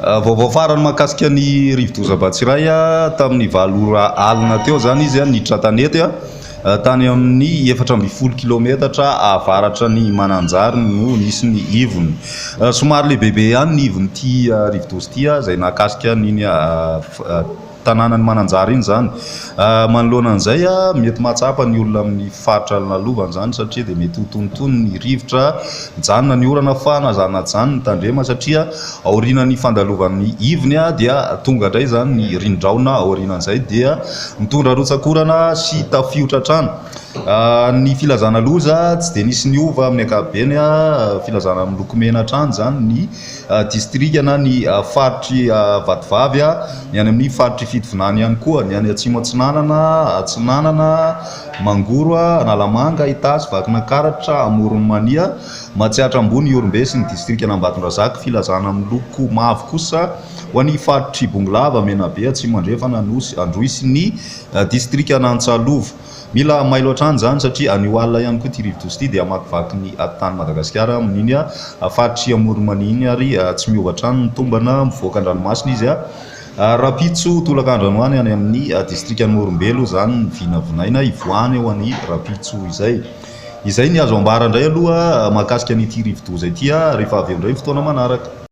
vaovao farany mahakasika ny rivodoza Batsiray tamin'ny 7 alina teo zany izy niditra tanety tany amin'ny 420 kilometatra avaratra ny Mananjary no nisy ny ivony. Somary lehibehibe ihany ny ivony ty rivodoza ty zay nakasika n'iny tanànany Mananjary iny zany. Manoloana an'izay mety mahatsapa ny olona amin'ny faritra Lalovana zany satria dia mety hotonotony ny rivotra, mijanona ny orana fa nazana jany ny tandrema satria aorian'ny fandalovan'ny ivony dia tonga indray zany ny rindraona aorianan'izay dia mitondra rotsakorana sy tafiotra trano. Ny filazana loza tsy dia nisy niova amin'ny ankapobeny filazana miloko mena trano zany ny distrika na ny faritry Vatovavy ny any amin'ny faritry Fidivinany ihany koa, ny any Atsimo Atsinanana, Mangoro, Analamanga, Itasy, Vakinankaratra, Amoronmania, Matsiatra Ambony, Orombe sy ny distrika Ambatondrazaka. Filazana miloko mavo kosa ho an'ny faritry Bongolava, Menabe, Atsimo Andrefana, Anosy, Androy sy ny distrika Antsalovo. Mila mailo hatrany zany satria anio alina ihany koa ty rivodoza ty dia amakivaky ny tany Madagasikara amin'iny faritry Amoronmania iny ary tsy miova trano ny tombana mivoaka an-dranomasina izy Rapitso Tolakan-dranoany any amin'ny distrika Morombelo zany vinavinaina ivoany eo an'ny Rapitso izay ny azo ambara indray aloha mahakasika an'ity rivodoza ity rehefa avy indray fotoana manaraka.